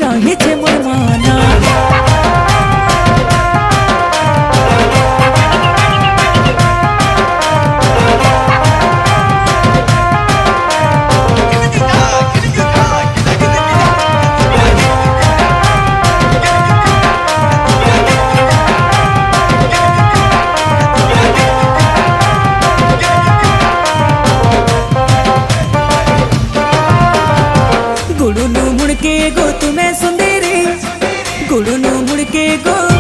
राही छे मोर माना। गुड़ू मुड़के गो तुम्हें सुंदरी, गुड़ू मुड़के गो